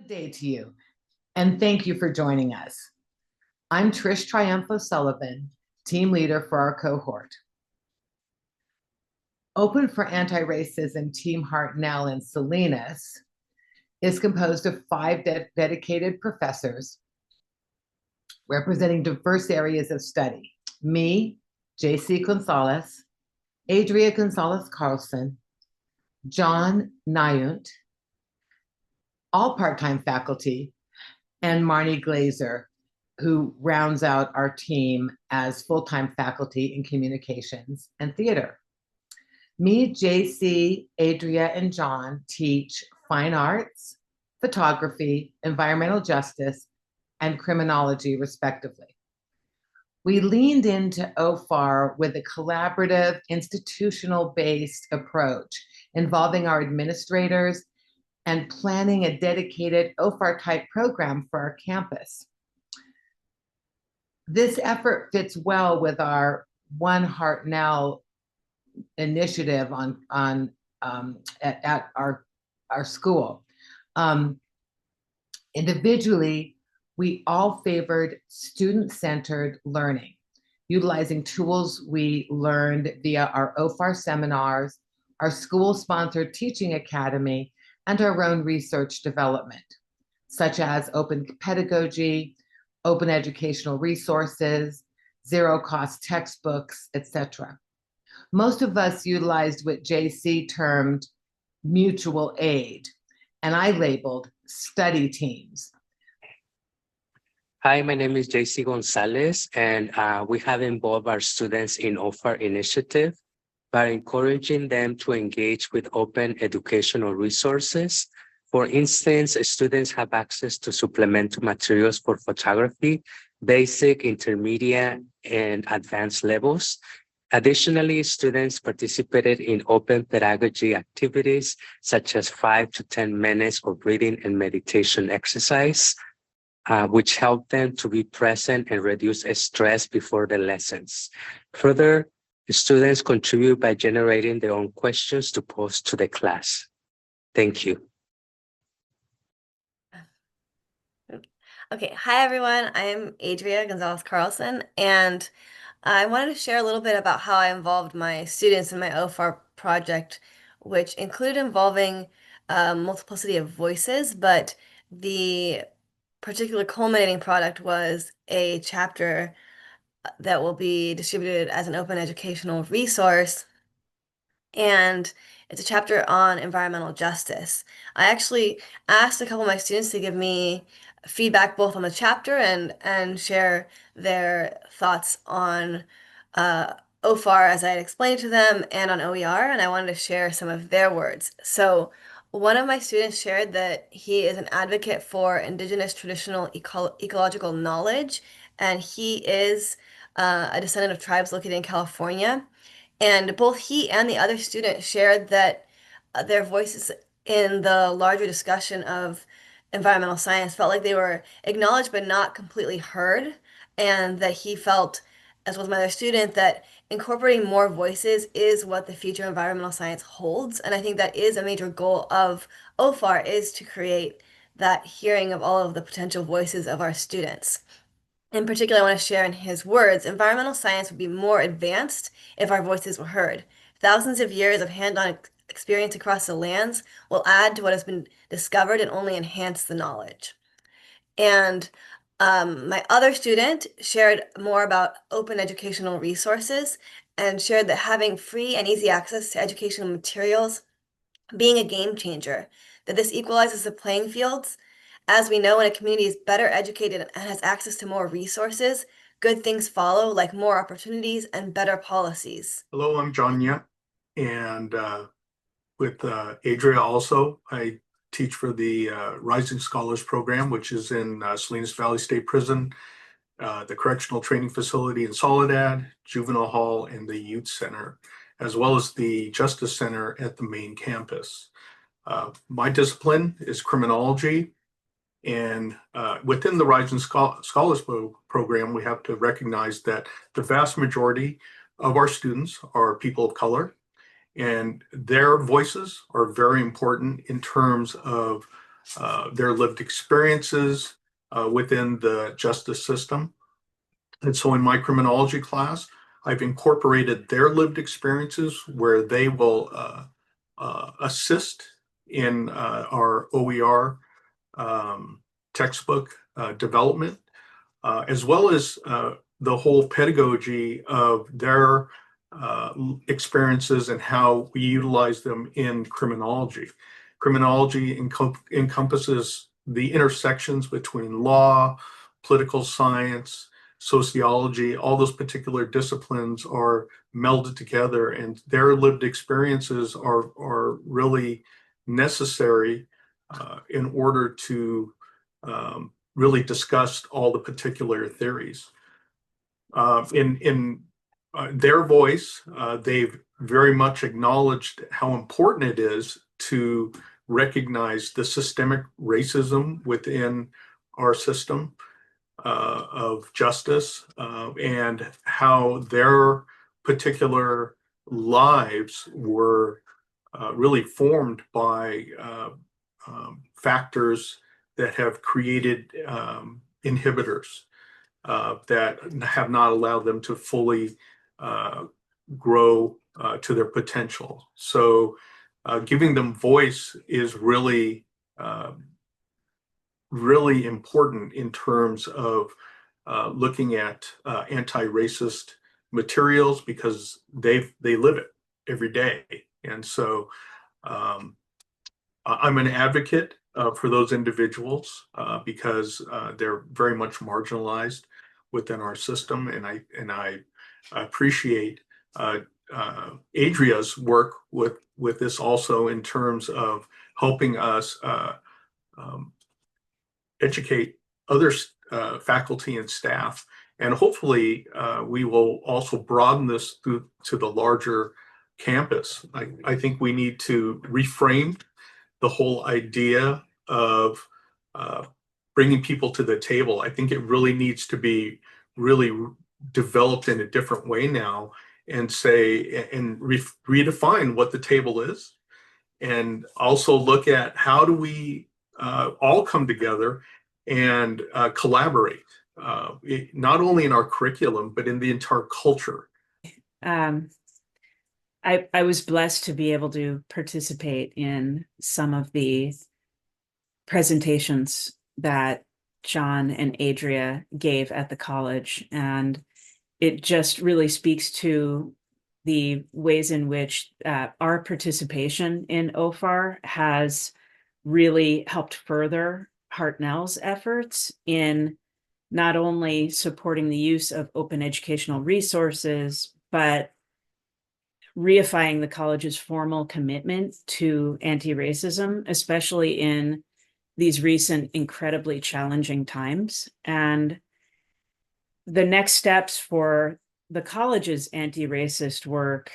day to you, and thank you for joining us. I'm Trish Triumph-O'Sullivan, team leader for our cohort. Open for Anti-Racism Team Hartnell in Salinas is composed of 5 dedicated professors representing diverse areas of study. Me, JC Gonzalez, Adria Gonzalez-Carlson, John Nyunt, all part-time faculty, and Marnie Glazer, who rounds out our team as full-time faculty in communications and theater. Me, JC, Adria, and John teach fine arts, photography, environmental justice, and criminology, respectively. We leaned into OFAR with a collaborative, institutional-based approach involving our administrators and planning a dedicated OFAR-type program for our campus. This effort fits well with our One Hartnell initiative at our school. Individually, we all favored student-centered learning, utilizing tools we learned via our OFAR seminars, our school-sponsored teaching academy, and our own research development, such as open pedagogy, open educational resources, zero-cost textbooks, etc. Most of us utilized what JC termed mutual aid, and I labeled study teams. Hi, my name is JC Gonzalez, and we have involved our students in OFAR initiative by encouraging them to engage with open educational resources. For instance, students have access to supplemental materials for photography, basic, intermediate, and advanced levels. Additionally, students participated in open pedagogy activities such as 5 to 10 minutes of reading and meditation exercise, which helped them to be present and reduce stress before the lessons. Further, the students contribute by generating their own questions to pose to the class. Thank you. Okay, hi everyone, I'm Adria Gonzalez-Carlson, and I wanted to share a little bit about how I involved my students in my OFAR project, which included involving multiplicity of voices, but the particular culminating product was a chapter that will be distributed as an open educational resource, and it's a chapter on environmental justice. I actually asked a couple of my students to give me feedback both on the chapter and share their thoughts on OFAR as I had explained to them and on OER, and I wanted to share some of their words. So one of my students shared that he is an advocate for indigenous traditional ecological knowledge, and he is a descendant of tribes located in California. And both he and the other student shared that their voices in the larger discussion of environmental science felt like they were acknowledged but not completely heard, and that he felt, as was my other student, that incorporating more voices is what the future of environmental science holds. And I think that is a major goal of OFAR, is to create that hearing of all of the potential voices of our students. In particular, I want to share in his words, environmental science would be more advanced if our voices were heard. Thousands of years of hand-on experience across the lands will add to what has been discovered and only enhance the knowledge. And my other student shared more about open educational resources and shared that having free and easy access to educational materials being a game changer, that this equalizes the playing fields. As we know, when a community is better educated and has access to more resources, good things follow, like more opportunities and better policies. Hello, I'm John Nyunt, and with Adria also, I teach for the Rising Scholars Program, which is in Salinas Valley State Prison, the Correctional Training Facility in Soledad, Juvenile Hall, and the Youth Center, as well as the Justice Center at the main campus. My discipline is criminology, and within the Rising Scholars Program, we have to recognize that the vast majority of our students are people of color, and their voices are very important in terms of their lived experiences within the justice system. And so in my criminology class, I've incorporated their lived experiences where they will assist in our OER textbook development, as well as the whole pedagogy of their experiences and how we utilize them in criminology. Criminology encompasses the intersections between law, political science, sociology. All those particular disciplines are melded together, and their lived experiences are really necessary in order to really discuss all the particular theories. In their voice, they've very much acknowledged how important it is to recognize the systemic racism within our system of justice, and how their particular lives were really formed by factors that have created inhibitors that have not allowed them to fully grow to their potential. So giving them voice is really really important in terms of looking at anti-racist materials, because they live it every day. And so I'm an advocate for those individuals because they're very much marginalized within our system, and I appreciate Adria's work with this also, in terms of helping us educate other faculty and staff, and hopefully we will also broaden this through to the larger campus. I think we need to reframe the whole idea of bringing people to the table. I think it really needs to be really developed in a different way now, and say and redefine what the table is, and also look at how do we all come together and collaborate, not only in our curriculum, but in the entire culture. I was blessed to be able to participate in some of the presentations that John and Adria gave at the college, and it just really speaks to the ways in which our participation in OFAR has really helped further Hartnell's efforts in not only supporting the use of open educational resources, but reifying the college's formal commitment to anti-racism, especially in these recent incredibly challenging times. And the next steps for the college's anti-racist work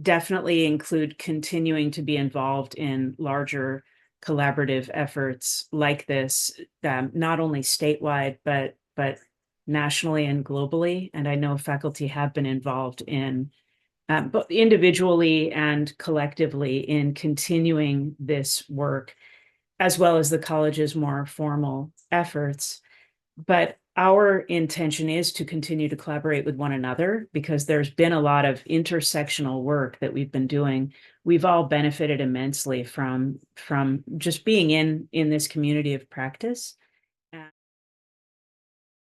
definitely include continuing to be involved in larger collaborative efforts like this, not only statewide, but nationally and globally. And I know faculty have been involved in both individually and collectively in continuing this work, as well as the college's more formal efforts. But our intention is to continue to collaborate with one another, because there's been a lot of intersectional work that we've been doing. We've all benefited immensely from just being in this community of practice.